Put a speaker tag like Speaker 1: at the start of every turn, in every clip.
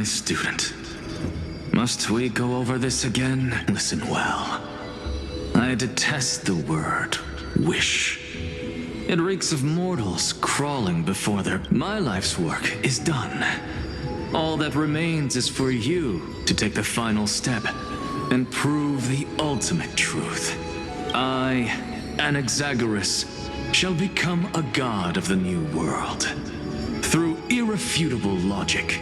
Speaker 1: student. Must we go over this again? Listen well. I detest the word wish. It reeks of mortals crawling before My life's work is done. All that remains is for you to take the final step and prove the ultimate truth. I, Anaxagoras, shall become a god of the new world. Through irrefutable logic,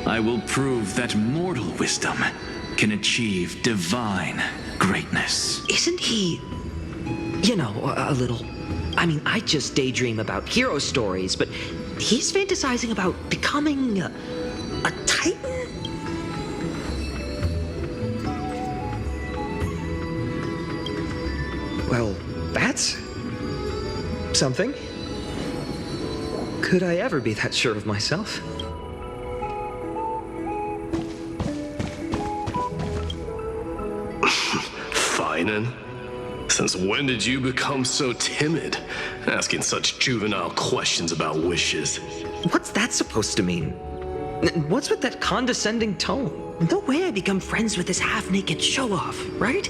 Speaker 1: I will prove that mortal wisdom can achieve divine greatness.
Speaker 2: Isn't he, a little... I mean, I just daydream about hero stories, but he's fantasizing about becoming a titan? Well, that's something. Could I ever be that sure of myself?
Speaker 3: Phainon? Since when did you become so timid, asking such juvenile questions about wishes?
Speaker 2: What's that supposed to mean? What's with that condescending tone? No way I become friends with this half-naked show-off, right?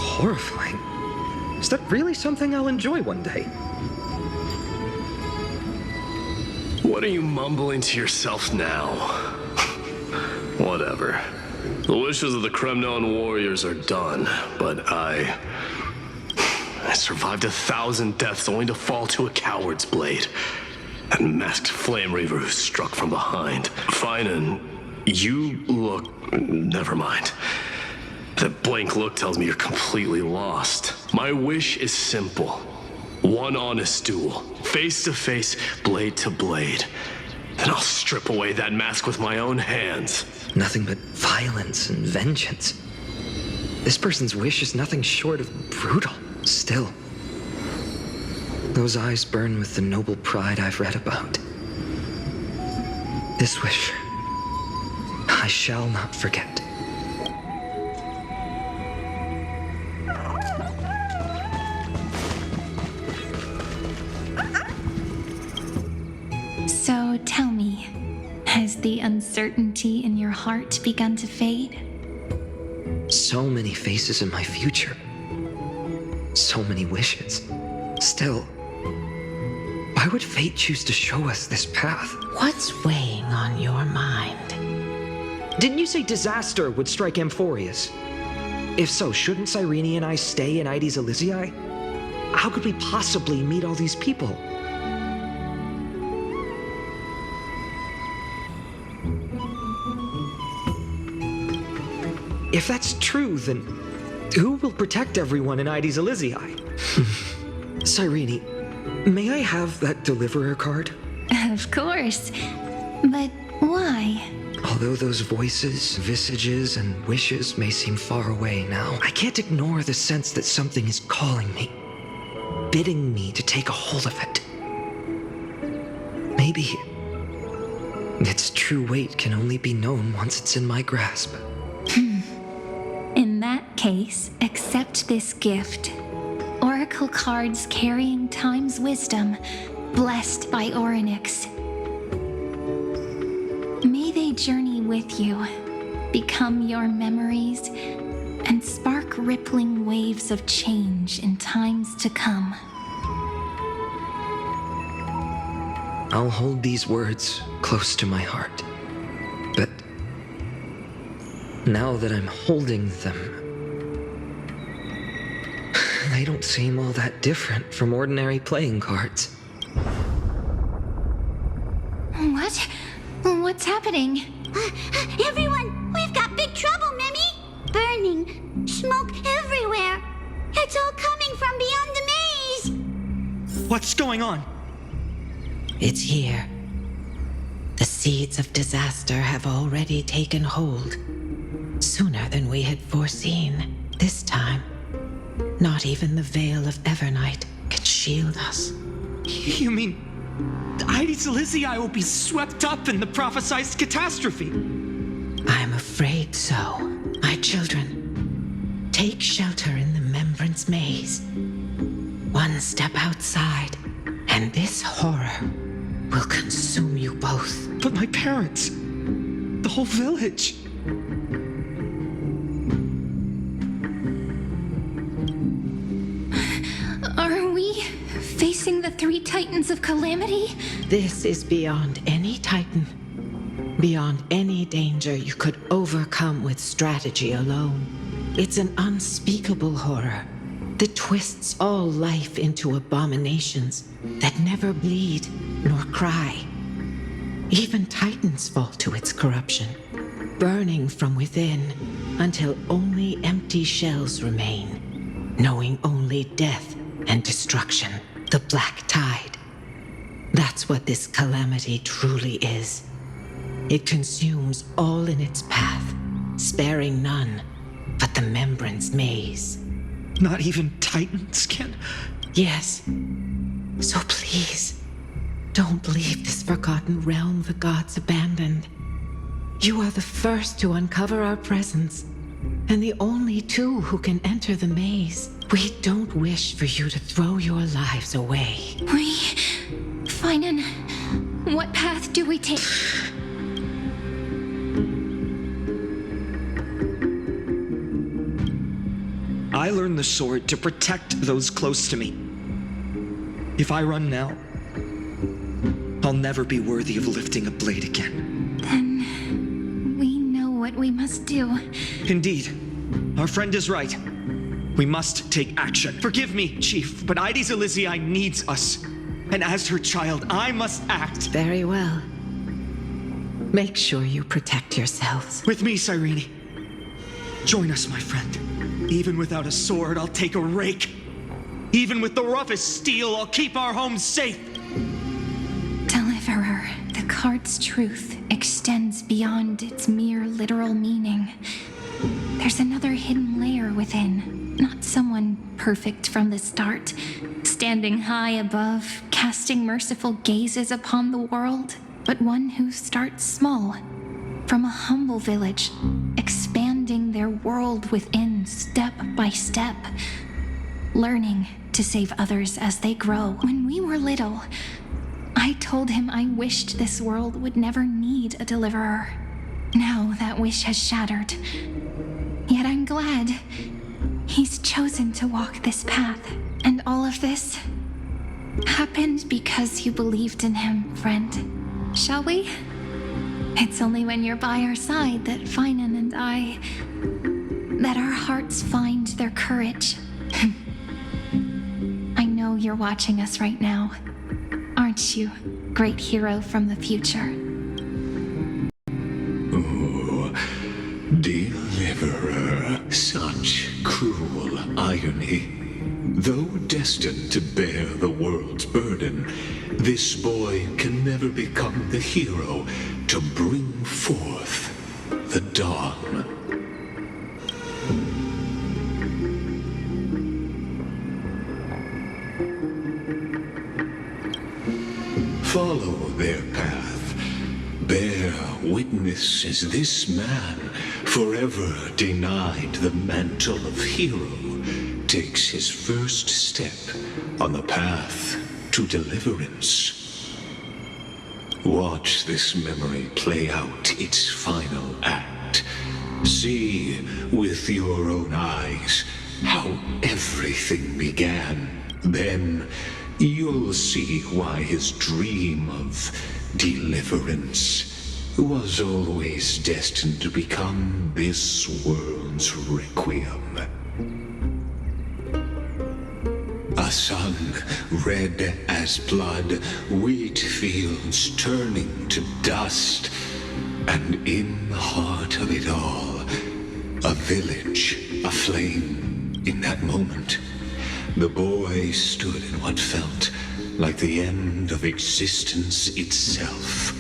Speaker 2: Horrifying. Is that really something I'll enjoy one day?
Speaker 3: What are you mumbling to yourself now? Whatever. The wishes of the Kremnon warriors are done, but I survived 1,000 deaths only to fall to a coward's blade. That masked flame reaver who struck from behind. Phainon, you look... Never mind. That blank look tells me you're completely lost. My wish is simple. One honest duel, face to face, blade to blade. Then I'll strip away that mask with my own hands.
Speaker 2: Nothing but violence and vengeance. This person's wish is nothing short of brutal. Still, those eyes burn with the noble pride I've read about. This wish, I shall not forget.
Speaker 4: So tell me, has the uncertainty in your heart begun to fade?
Speaker 2: So many faces in my future. So many wishes. Still, why would fate choose to show us this path?
Speaker 5: What's weighing on your mind?
Speaker 2: Didn't you say disaster would strike Amphoreus? If so, shouldn't Cyrene and I stay in Aedes Elysiae? How could we possibly meet all these people? If that's true, then who will protect everyone in Aedes Elysiae? Cyrene, may I have that deliverer card?
Speaker 4: Of course. But why?
Speaker 2: Although those voices, visages, and wishes may seem far away now, I can't ignore the sense that something is calling me, bidding me to take a hold of it. Maybe its true weight can only be known once it's in my grasp.
Speaker 4: In that case, accept this gift. Oracle cards carrying time's wisdom, blessed by Orynyx. May they journey with you, become your memories, and spark rippling waves of change in times to come.
Speaker 2: I'll hold these words close to my heart. But now that I'm holding them, they don't seem all that different from ordinary playing cards.
Speaker 4: What? What's happening?
Speaker 6: Everyone, we've got big trouble, Mimi! Burning, smoke everywhere. It's all coming from beyond the maze!
Speaker 2: What's going on?
Speaker 5: It's here. The seeds of disaster have already taken hold. Sooner than we had foreseen. This time, not even the veil of Evernight can shield us.
Speaker 2: You mean Aedes Elysiae will be swept up in the prophesized catastrophe?
Speaker 5: I'm afraid so. My children, take shelter in the memory Remembrance Maze. One step outside, and this horror will consume you both.
Speaker 2: But my parents, the whole village.
Speaker 4: Are we facing the three titans of calamity?
Speaker 5: This is beyond any titan, beyond any danger you could overcome with strategy alone. It's an unspeakable horror that twists all life into abominations that never bleed nor cry. Even titans fall to its corruption, burning from within until only empty shells remain, knowing only death and destruction, the black tide. That's what this calamity truly is. It consumes all in its path, sparing none but the Remembrance Maze.
Speaker 2: Not even titans can.
Speaker 5: Yes. So please, don't leave this forgotten realm the gods abandoned. You are the first to uncover our presence, and the only two who can enter the maze. We don't wish for you to throw your lives away.
Speaker 4: Phainon, what path do we take?
Speaker 2: I learned the sword to protect those close to me. If I run now, I'll never be worthy of lifting a blade again.
Speaker 4: Then we know what we must do.
Speaker 2: Indeed, our friend is right. We must take action. Forgive me, Chief, but Ides Elysiae needs us. And as her child, I must act.
Speaker 5: Very well. Make sure you protect yourselves.
Speaker 2: With me, Cyrene. Join us, my friend. Even without a sword, I'll take a rake. Even with the roughest steel, I'll keep our home safe.
Speaker 4: Deliverer, the card's truth extends beyond its mere literal meaning. There's another hidden layer within, not someone perfect from the start, standing high above, casting merciful gazes upon the world, but one who starts small, from a humble village, expanding their world within step by step, learning to save others as they grow. When we were little, I told him I wished this world would never need a deliverer. Now that wish has shattered. Yet I'm glad he's chosen to walk this path. And all of this happened because you believed in him, friend. Shall we? It's only when you're by our side that Phainon and that our hearts find their courage. I know you're watching us right now. Aren't you, great hero from the future?
Speaker 7: Oh, Deliverer. Such cruel irony. Though destined to bear the world's burden, this boy can never become the hero to bring forth the dawn. Follow their path. Bear witness as this man, forever denied the mantle of hero, takes his first step on the path to deliverance. Watch this memory play out its final act. See with your own eyes how everything began. Then you'll see why his dream of deliverance was always destined to become this world's requiem. A sun red as blood, wheat fields turning to dust, and in the heart of it all, a village aflame. In that moment, the boy stood in what felt like the end of existence itself.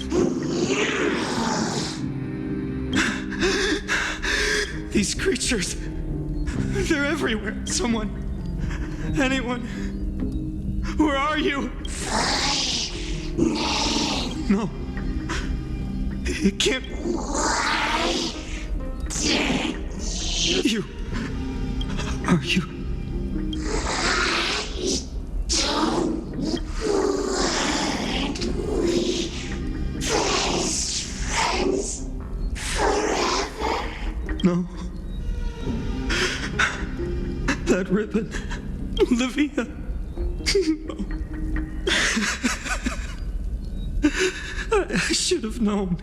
Speaker 2: These creatures, they're everywhere. Someone, anyone, where are you? No, it can't. You, are you
Speaker 8: ribbon. Olivia. I should have known.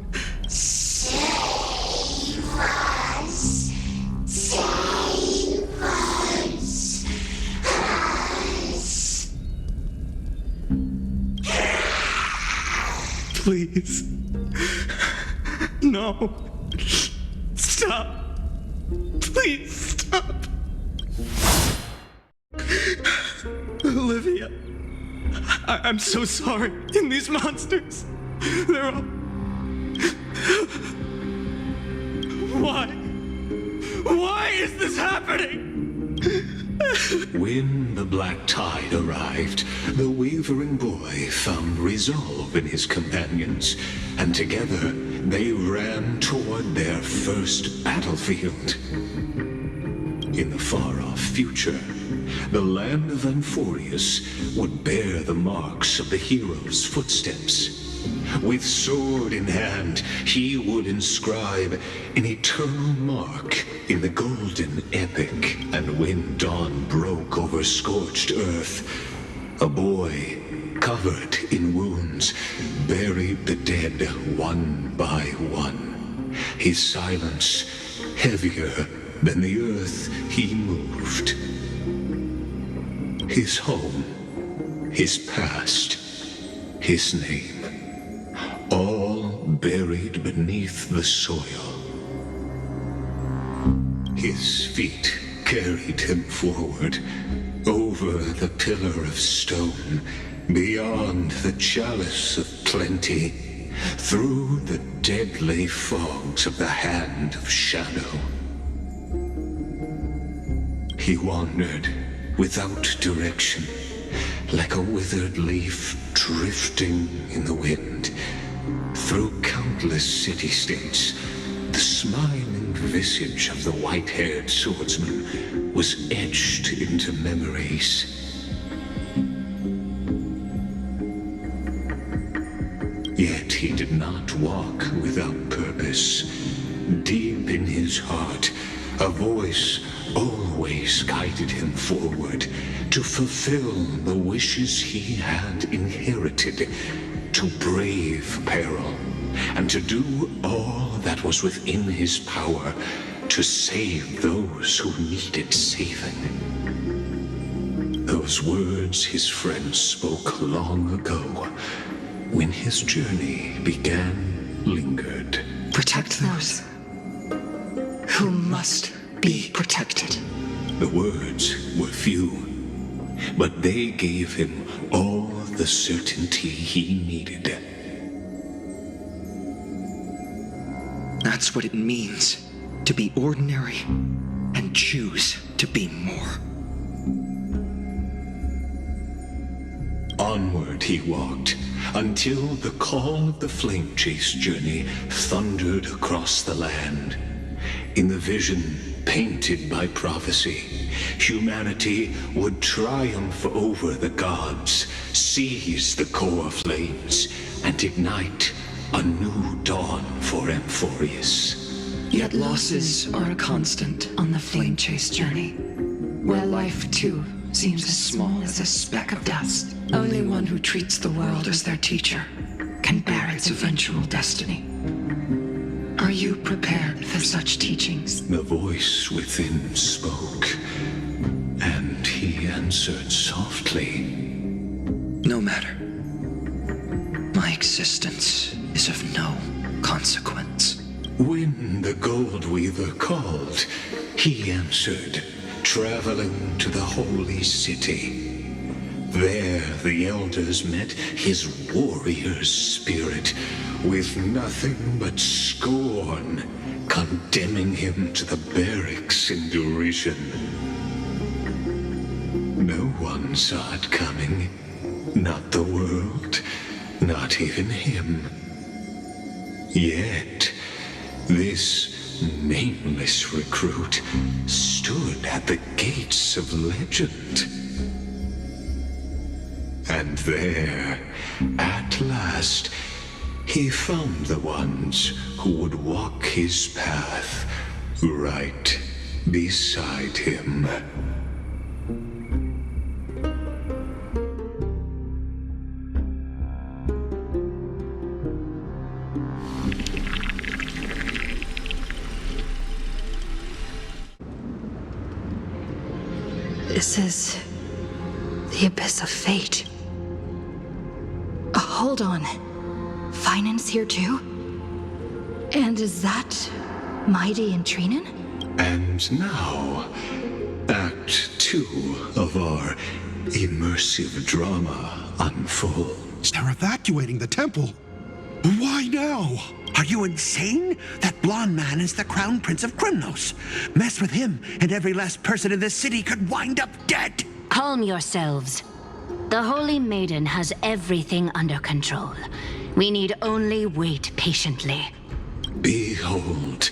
Speaker 8: Please. No. Stop. Please stop. Olivia. I'm so sorry. And these monsters. They're all... Why? Why is this happening?
Speaker 7: When the black tide arrived, the wavering boy found resolve in his companions, and together they ran toward their first battlefield. In the far-off future, the land of Amphoreus would bear the marks of the hero's footsteps. With sword in hand, he would inscribe an eternal mark in the golden epic. And when dawn broke over scorched earth, a boy, covered in wounds, buried the dead one by one. His silence heavier than the earth he moved. His home, his past, his name, all buried beneath the soil. His feet carried him forward, over the pillar of stone, beyond the chalice of plenty, through the deadly fogs of the hand of shadow. He wandered without direction, like a withered leaf drifting in the wind. Through countless city-states, the smiling visage of the white-haired swordsman was etched into memories. Yet he did not walk without purpose. Deep in his heart, a voice always guided him forward to fulfill the wishes he had inherited, to brave peril, and to do all that was within his power to save those who needed saving. Those words his friend spoke long ago, when his journey began, lingered.
Speaker 8: Protect those who must be protected.
Speaker 7: The words were few, but they gave him all the certainty he needed.
Speaker 2: That's what it means to be ordinary and choose to be more.
Speaker 7: Onward he walked, until the call of the flame chase journey thundered across the land. In the vision painted by prophecy, humanity would triumph over the gods, seize the core flames, and ignite a new dawn for Amphoreus.
Speaker 8: Yet losses are a constant on the flame chase journey, where life too seems as small as a speck of dust. Only one who treats the world as their teacher can bear its eventual destiny. Are you prepared for such teachings?
Speaker 7: The voice within spoke, and he answered softly.
Speaker 2: No matter. My existence is of no consequence.
Speaker 7: When the Gold Weaver called, he answered, traveling to the holy city. There the elders met his warrior spirit, with nothing but scorn, condemning him to the barracks in derision. No one saw it coming, not the world, not even him. Yet, this nameless recruit stood at the gates of legend. And there, at last, he found the ones who would walk his path right beside him.
Speaker 8: This is the abyss of fate. Hold on. Phainon's here too? And is that Mighty and Phainon?
Speaker 7: And now, Act 2 of our immersive drama unfolds.
Speaker 9: They're evacuating the temple. Why now? Are you insane? That blonde man is the Crown Prince of Krymnos. Mess with him, and every last person in this city could wind up dead.
Speaker 10: Calm yourselves. The Holy Maiden has everything under control. We need only wait patiently.
Speaker 7: Behold,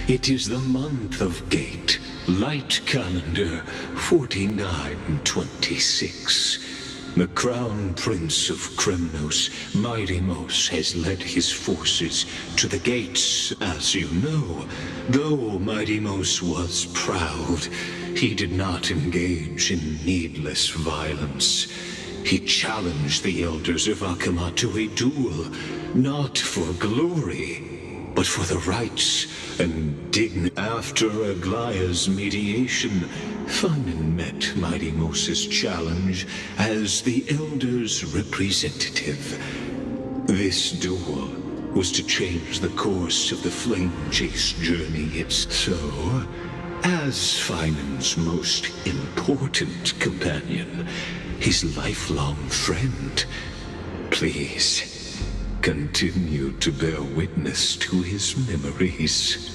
Speaker 7: it is the month of Gate, light calendar 4926. The Crown Prince of Krymnos, Mighty-Mos, has led his forces to the gates, as you know. Though Mighty-Mos was proud, he did not engage in needless violence. He challenged the elders of Akama to a duel, not for glory, but for the rights and dignity. After Aglaya's mediation, Phainon met Mighty-Mos's challenge as the elders' representative. This duel was to change the course of the Flame Chase journey. So, as Phainon's most important companion, his lifelong friend, please continue to bear witness to his memories.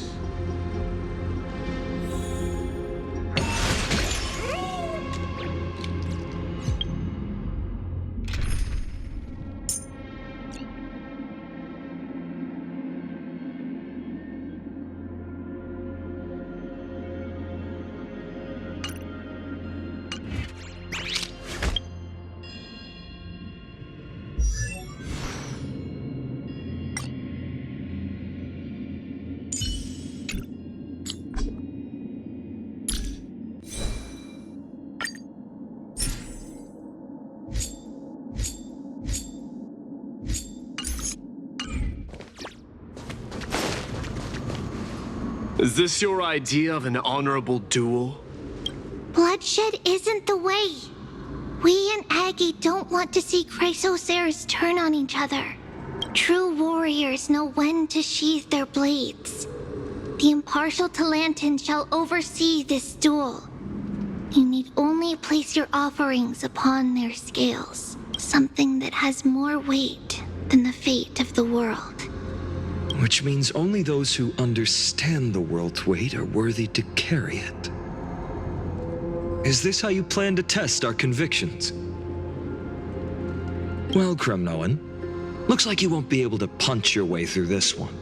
Speaker 3: Is this your idea of an honorable duel?
Speaker 6: Bloodshed isn't the way. We and Aggie don't want to see Chrysoceres turn on each other. True warriors know when to sheathe their blades. The impartial Talantan shall oversee this duel. You need only place your offerings upon their scales. Something that has more weight than the fate of the world.
Speaker 2: Which means only those who understand the world's weight are worthy to carry it. Is this how you plan to test our convictions? Well, Krymnoan, looks like you won't be able to punch your way through this one.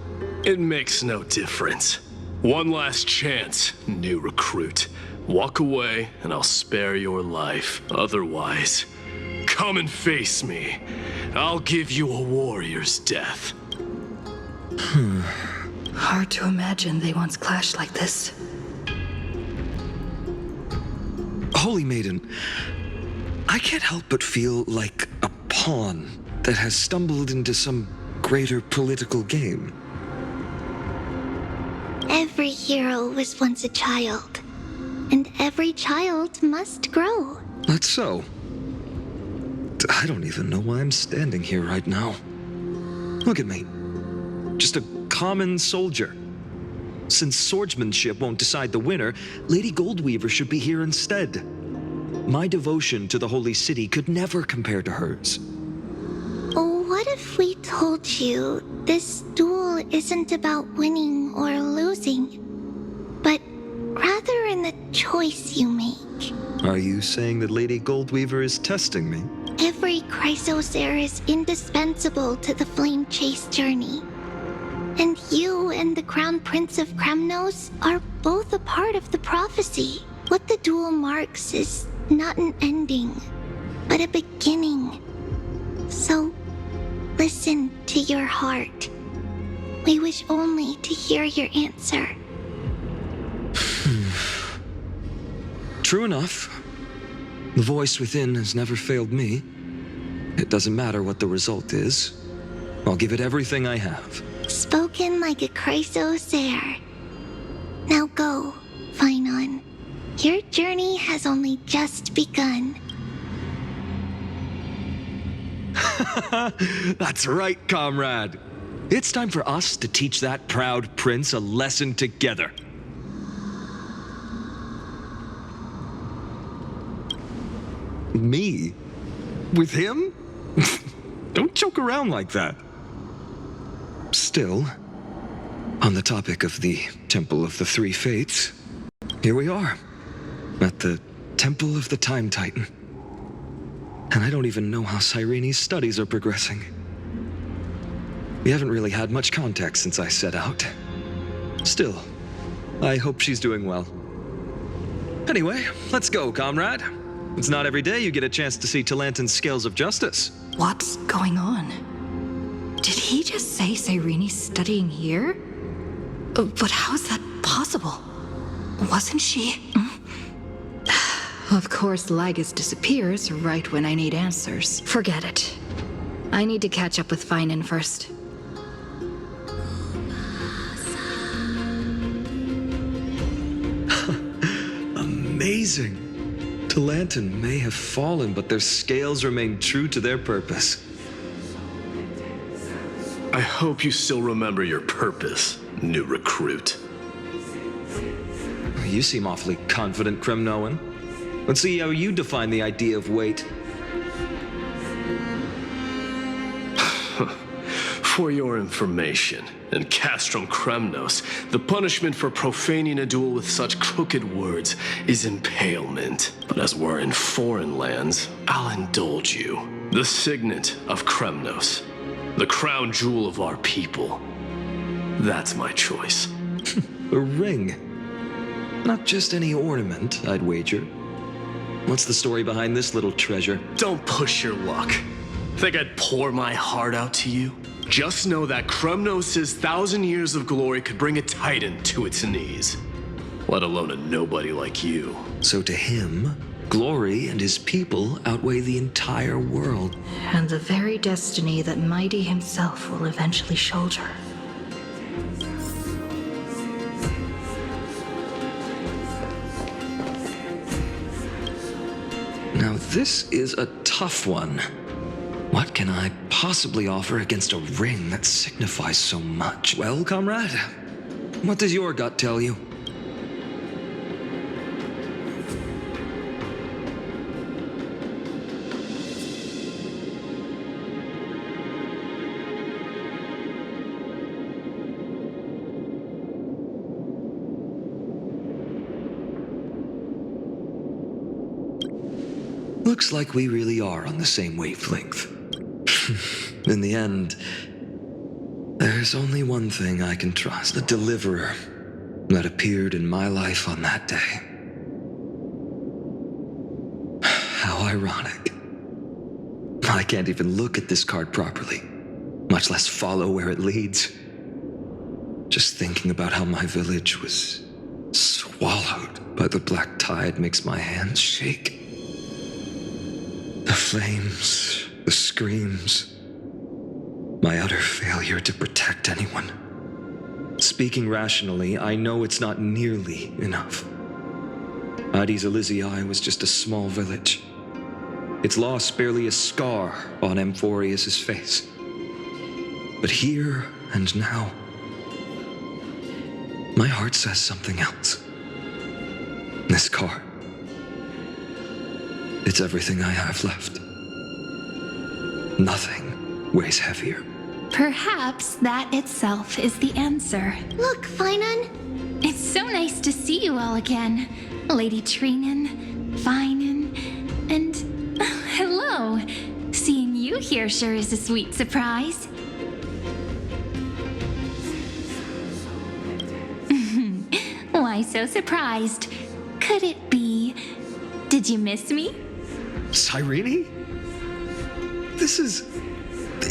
Speaker 3: It makes no difference. One last chance, new recruit. Walk away and I'll spare your life. Otherwise, come and face me. I'll give you a warrior's death.
Speaker 8: Hard to imagine they once clashed like this.
Speaker 2: Holy Maiden, I can't help but feel like a pawn that has stumbled into some greater political game.
Speaker 6: Every hero was once a child, and every child must grow.
Speaker 2: That's so. I don't even know why I'm standing here right now. Look at me. Just a common soldier. Since swordsmanship won't decide the winner, Lady Goldweaver should be here instead. My devotion to the Holy City could never compare to hers.
Speaker 6: What if we told you this duel isn't about winning or losing, but rather in the choice you make?
Speaker 2: Are you saying that Lady Goldweaver is testing me?
Speaker 6: Every Chrysocer is indispensable to the Flame Chase journey. And you and the Crown Prince of Krymnos are both a part of the prophecy. What the duel marks is not an ending, but a beginning. So, listen to your heart. We wish only to hear your answer.
Speaker 2: True enough. The voice within has never failed me. It doesn't matter what the result is. I'll give it everything I have.
Speaker 6: Spoken like a Chrysocer. Now go, Phainon. Your journey has only just begun.
Speaker 2: That's right, comrade. It's time for us to teach that proud prince a lesson together. Me? With him? Don't joke around like that. Still, on the topic of the Temple of the Three Fates, here we are, at the Temple of the Time Titan. And I don't even know how Cyrene's studies are progressing. We haven't really had much contact since I set out. Still, I hope she's doing well. Anyway, let's go, comrade. It's not every day you get a chance to see Talantin's scales of justice.
Speaker 8: What's going on? Did he just say Cyrene's studying here? But how is that possible? Wasn't she? Of course, Lagus disappears right when I need answers. Forget it. I need to catch up with Phainon first.
Speaker 2: Amazing. Talantin may have fallen, but their scales remain true to their purpose.
Speaker 3: I hope you still remember your purpose, new recruit.
Speaker 2: You seem awfully confident, Kremnoan. Let's see how you define the idea of weight.
Speaker 3: For your information, in Castrum Kremnos, the punishment for profaning a duel with such crooked words is impalement. But as we're in foreign lands, I'll indulge you. The signet of Kremnos, the crown jewel of our people. That's my choice.
Speaker 2: A ring. Not just any ornament, I'd wager. What's the story behind this little treasure?
Speaker 3: Don't push your luck. Think I'd pour my heart out to you? Just know that Kremnos' 1,000 years of glory could bring a titan to its knees. Let alone a nobody like you.
Speaker 2: So to him, glory and his people outweigh the entire world.
Speaker 8: And the very destiny that Mighty himself will eventually shoulder.
Speaker 2: Now this is a tough one. What can I possibly offer against a ring that signifies so much? Well, comrade, what does your gut tell you? Looks like we really are on the same wavelength. In the end, there's only one thing I can trust. The deliverer that appeared in my life on that day. How ironic. I can't even look at this card properly, much less follow where it leads. Just thinking about how my village was swallowed by the black tide makes my hands shake. The flames, the screams, my utter failure to protect anyone. Speaking rationally, I know it's not nearly enough. Addis Elysiae was just a small village. Its loss barely a scar on Amphoreus' face. But here and now, my heart says something else. This card. It's everything I have left. Nothing weighs heavier.
Speaker 4: Perhaps that itself is the answer.
Speaker 6: Look, Phainon.
Speaker 4: It's so nice to see you all again. Lady Trinan, Phainon, and hello. Seeing you here sure is a sweet surprise. Why so surprised? Could it be... Did you miss me?
Speaker 2: Cyrene? This is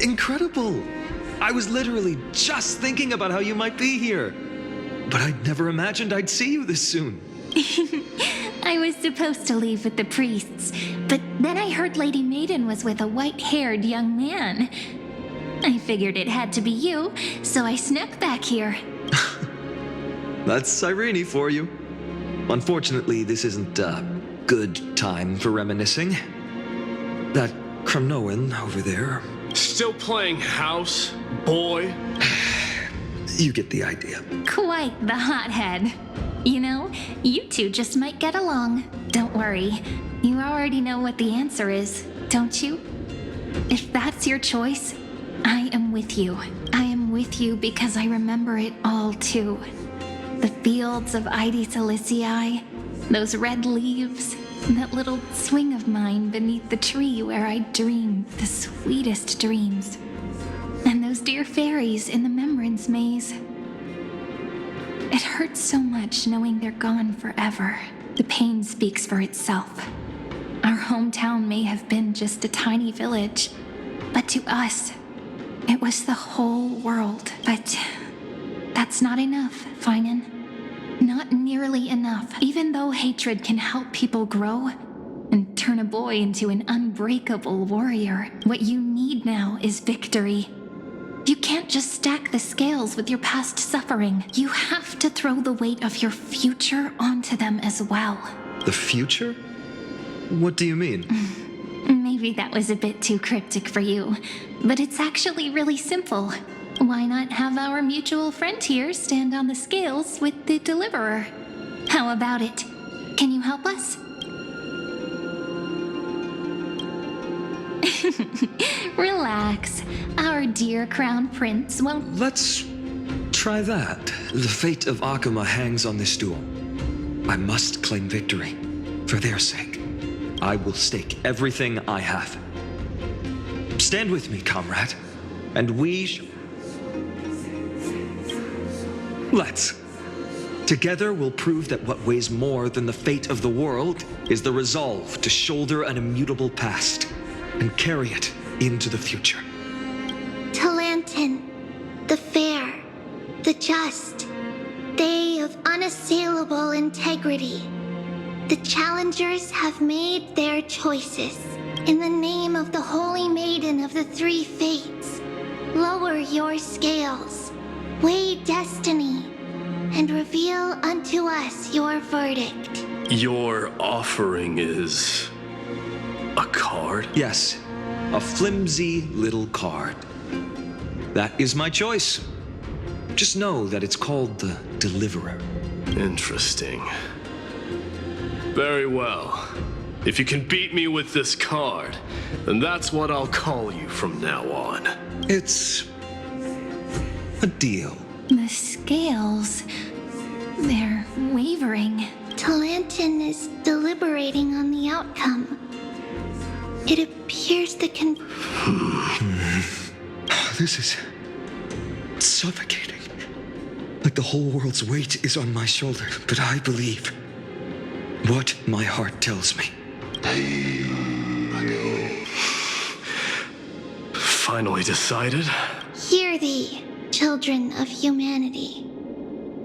Speaker 2: incredible. I was literally just thinking about how you might be here. But I'd never imagined I'd see you this soon.
Speaker 4: I was supposed to leave with the priests, but then I heard Lady Maiden was with a white-haired young man. I figured it had to be you, so I snuck back here.
Speaker 2: That's Cyrene for you. Unfortunately, this isn't a good time for reminiscing. That Kremnoan over there...
Speaker 3: Still playing house, boy?
Speaker 2: You get the idea.
Speaker 4: Quite the hothead. You know, you two just might get along. Don't worry. You already know what the answer is, don't you? If that's your choice, I am with you. I am with you because I remember it all too. The fields of Ide Silicii, those red leaves, that little swing of mine beneath the tree where I dreamed the sweetest dreams. And those dear fairies in the Membrance Maze. It hurts so much knowing they're gone forever. The pain speaks for itself. Our hometown may have been just a tiny village, but to us, it was the whole world. But that's not enough, Phainon. Not nearly enough. Even though hatred can help people grow and turn a boy into an unbreakable warrior, what you need now is victory. You can't just stack the scales with your past suffering. You have to throw the weight of your future onto them as well.
Speaker 2: The future? What do you mean?
Speaker 4: Maybe that was a bit too cryptic for you, but it's actually really simple. Why not have our mutual friend here stand on the scales with the Deliverer? How about it? Can you help us? Relax. Our dear Crown Prince won't...
Speaker 2: Let's try that. The fate of Akuma hangs on this duel. I must claim victory. For their sake. I will stake everything I have. Stand with me, comrade. And Let's. Together we'll prove that what weighs more than the fate of the world is the resolve to shoulder an immutable past and carry it into the future.
Speaker 6: Talantin, the fair, the just, they of unassailable integrity. The challengers have made their choices. In the name of the Holy Maiden of the Three Fates, lower your scales, weigh destiny, and reveal unto us your verdict.
Speaker 3: Your offering is... a card?
Speaker 2: Yes, a flimsy little card. That is my choice. Just know that it's called the Deliverer.
Speaker 3: Interesting. Very well. If you can beat me with this card, then that's what I'll call you from now on.
Speaker 2: It's a deal.
Speaker 4: The scales... they're wavering.
Speaker 6: Talantin is deliberating on the outcome. It appears the
Speaker 2: This is suffocating. Like the whole world's weight is on my shoulder. But I believe what my heart tells me.
Speaker 3: Finally decided?
Speaker 6: Hear thee, children of humanity.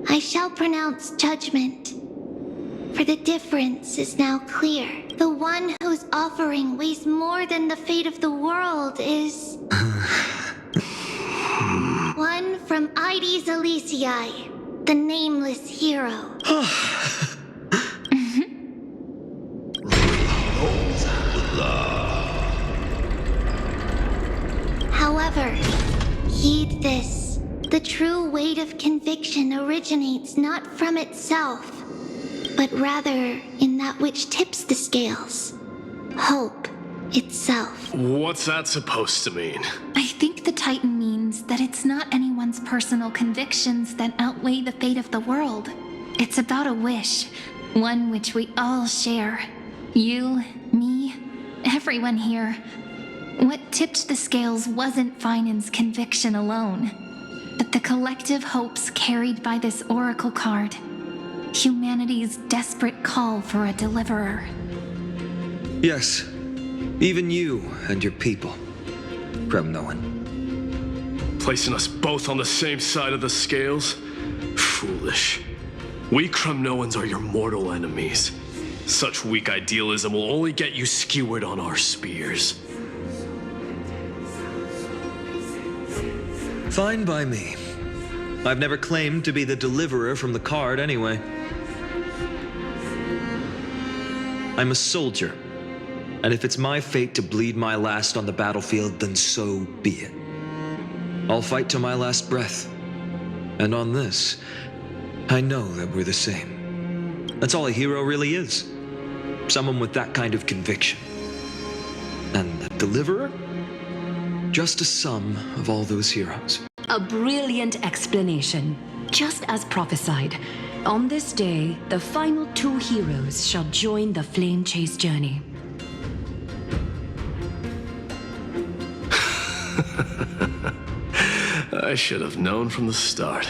Speaker 6: I shall pronounce judgment. For the difference is now clear. The one whose offering weighs more than the fate of the world is... one from Ide Silicii, the nameless hero. However, heed this. The true weight of conviction originates not from itself, but rather in that which tips the scales. Hope itself.
Speaker 3: What's that supposed to mean?
Speaker 4: I think the Titan means that it's not anyone's personal convictions that outweigh the fate of the world. It's about a wish, one which we all share. You, me, everyone here. What tipped the scales wasn't Phainon's conviction alone, but the collective hopes carried by this oracle card. Humanity's desperate call for a deliverer.
Speaker 2: Yes, even you and your people, Kremnoan.
Speaker 3: Placing us both on the same side of the scales? Foolish. We Kremnoans are your mortal enemies. Such weak idealism will only get you skewered on our spears.
Speaker 2: Fine by me. I've never claimed to be the deliverer from the card anyway. I'm a soldier. And if it's my fate to bleed my last on the battlefield, then so be it. I'll fight to my last breath. And on this, I know that we're the same. That's all a hero really is. Someone with that kind of conviction. And the deliverer? Just a sum of all those heroes.
Speaker 8: A brilliant explanation. Just as prophesied, on this day, the final 2 heroes shall join the flame chase journey.
Speaker 3: I should have known from the start.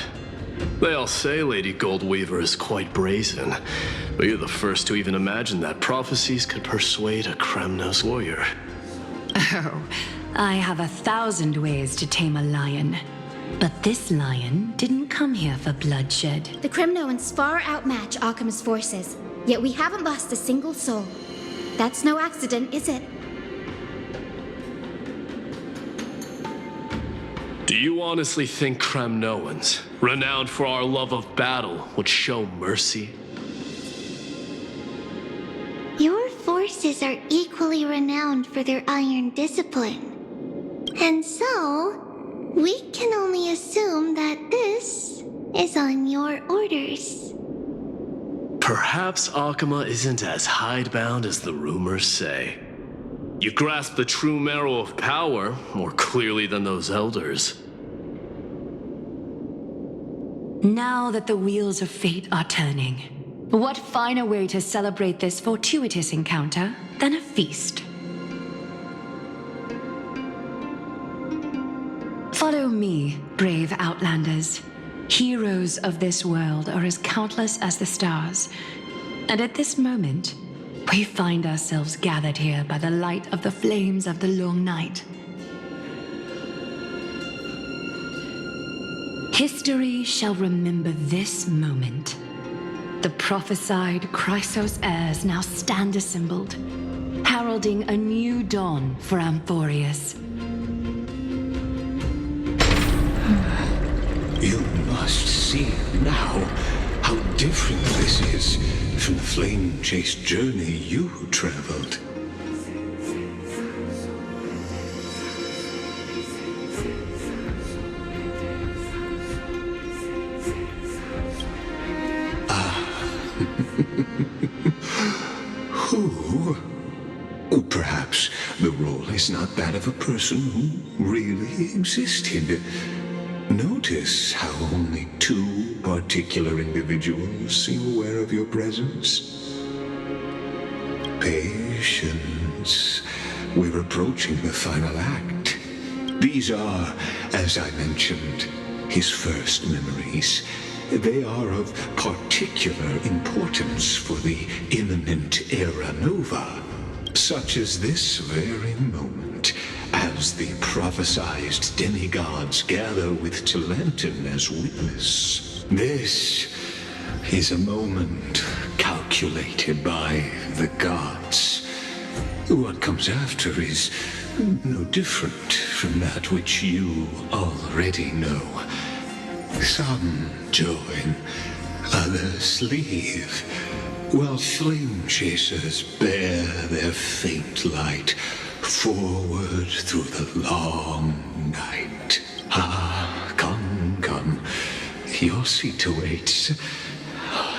Speaker 3: They all say Lady Goldweaver is quite brazen, but you're the first to even imagine that prophecies could persuade a Kremnos warrior.
Speaker 8: Oh, I have 1,000 ways to tame a lion. But this lion didn't come here for bloodshed.
Speaker 11: The Kremnoans far outmatch Akama's forces, yet we haven't lost a single soul. That's no accident, is it?
Speaker 3: Do you honestly think Kremnoans, renowned for our love of battle, would show mercy?
Speaker 6: Your forces are equally renowned for their iron discipline. And so, we can only assume that this is on your orders.
Speaker 3: Perhaps Akama isn't as hidebound as the rumors say. You grasp the true marrow of power more clearly than those elders.
Speaker 8: Now that the wheels of fate are turning, what finer way to celebrate this fortuitous encounter than a feast? Follow me, brave Outlanders. Heroes of this world are as countless as the stars, and at this moment, we find ourselves gathered here by the light of the flames of the long night. History shall remember this moment. The prophesied Chrysos heirs now stand assembled, heralding a new dawn for Amphoreus.
Speaker 7: You must see now how different this is from the flame chase journey you traveled. Who? Perhaps the role is not that of a person who really existed. Notice how only 2 particular individuals seem aware of your presence. Patience. We're approaching the final act. These are, as I mentioned, his first memories. They are of particular importance for the imminent Era Nova, such as this very moment, as the prophesized demigods gather with Talenton as witness. This is a moment calculated by the gods. What comes after is no different from that which you already know. Some join, others leave, while flame chasers bear their faint light forward through the long night. Ah, come. Your seat awaits.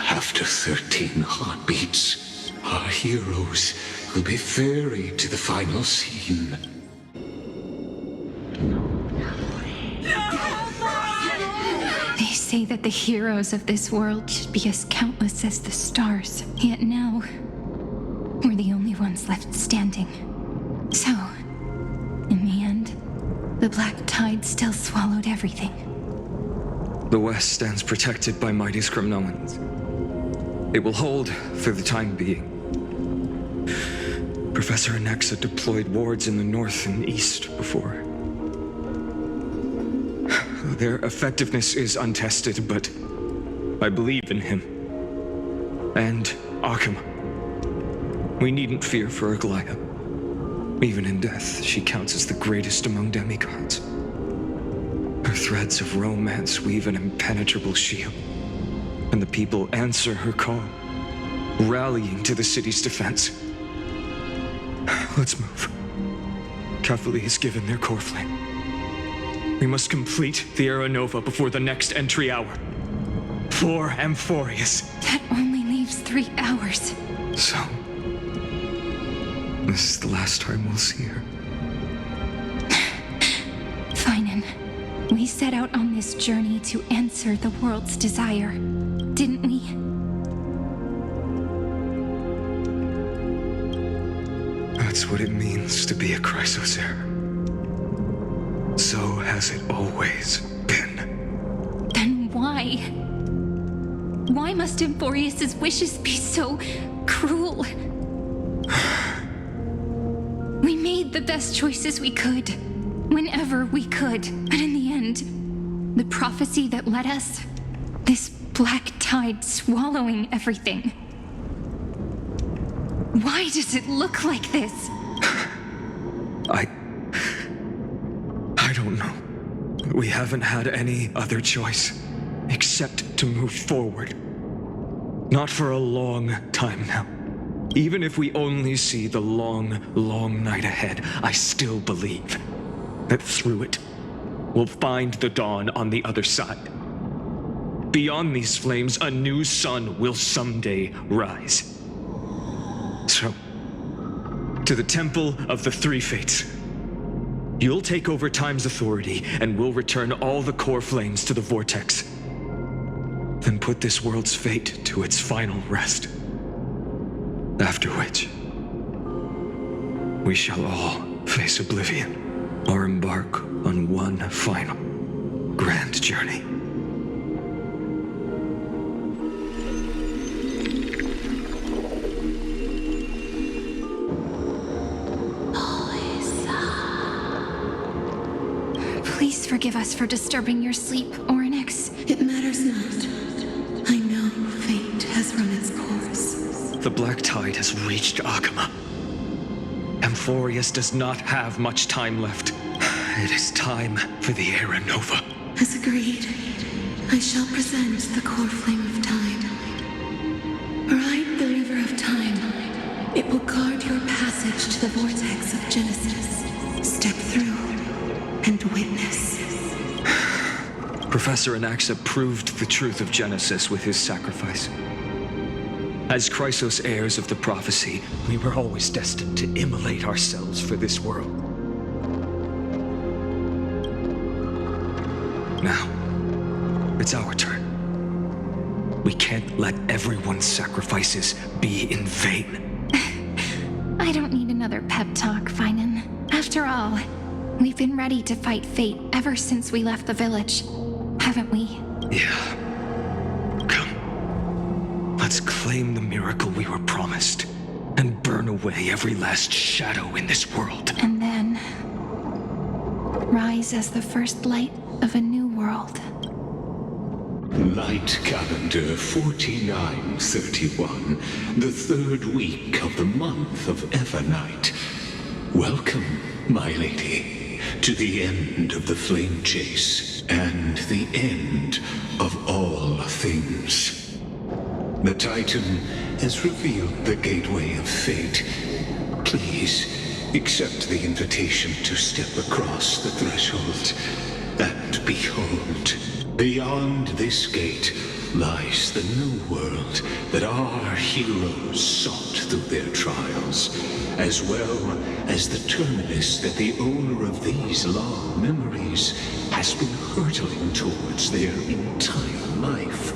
Speaker 7: After 13 heartbeats, our heroes will be ferried to the final scene.
Speaker 4: They say that the heroes of this world should be as countless as the stars. Yet now, we're the only ones left standing. So, in the end, the black tide still swallowed everything.
Speaker 2: The West stands protected by mighty Kremnoans. It will hold for the time being. Professor Anexa deployed wards in the north and east before. Their effectiveness is untested, but I believe in him. And Akama. We needn't fear for Aglaya. Even in death, she counts as the greatest among demigods. Her threads of romance weave an impenetrable shield, and the people answer her call, rallying to the city's defense. Let's move. Catholi has given their core flame. We must complete the Era Nova before the next entry hour. For Amphoreus.
Speaker 4: That only leaves 3 hours.
Speaker 2: So, this is the last time we'll see her.
Speaker 4: Phainon, we set out on this journey to answer the world's desire, didn't we?
Speaker 2: That's what it means to be a Chrysosaur. So has it always been.
Speaker 4: Then why? Why must Amphoreus' wishes be so cruel? We made the best choices we could, whenever we could. But in the end, the prophecy that led us, this black tide swallowing everything. Why does it look like this?
Speaker 2: I don't know. We haven't had any other choice except to move forward. Not for a long time now. Even if we only see the long, long night ahead, I still believe that through it, we'll find the dawn on the other side. Beyond these flames, a new sun will someday rise. So, to the Temple of the Three Fates. You'll take over Time's authority, and we'll return all the core flames to the Vortex. Then put this world's fate to its final rest. After which, we shall all face oblivion, or embark on one final grand journey.
Speaker 4: Please forgive us for disturbing your sleep, Oryx.
Speaker 8: It matters not. I know fate has run its course.
Speaker 2: The black tide has reached Akama. Amphoreus does not have much time left. It is time for the Era Nova.
Speaker 8: As agreed, I shall present the core flame of time. Ride the river of time. It will guard your passage to the vortex of Genesis. Step through and witness.
Speaker 2: Professor Anaxa proved the truth of Genesis with his sacrifice. As Chrysos heirs of the prophecy, we were always destined to immolate ourselves for this world. Now, it's our turn. We can't let everyone's sacrifices be in vain.
Speaker 4: I don't need another pep talk, Phainon. After all, we've been ready to fight fate ever since we left the village, haven't we?
Speaker 2: Yeah. Come. Let's claim the miracle we were promised, and burn away every last shadow in this world.
Speaker 4: And then rise as the first light of a new world.
Speaker 7: Light calendar 4931, the third week of the month of Evernight. Welcome, my lady, to the end of the flame chase, and the end of all things. The Titan has revealed the gateway of fate. Please, accept the invitation to step across the threshold. And behold, beyond this gate lies the new world that our heroes sought through their trials, as well as the terminus that the owner of these long memories has been hurtling towards their entire life.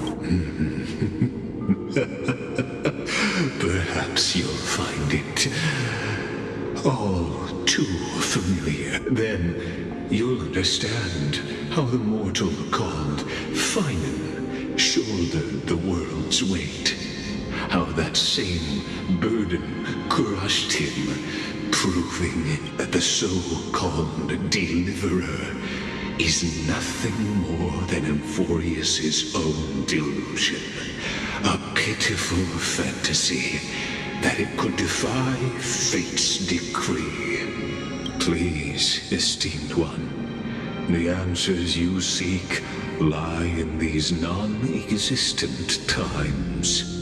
Speaker 7: Perhaps you'll find it all too familiar. Then you'll understand how the mortal called Phainon shouldered the world's weight. How that same burden crushed him, proving that the so-called deliverer is nothing more than Amphoreus' own delusion. A pitiful fantasy that it could defy fate's decree. Please, esteemed one, the answers you seek lie in these non-existent times.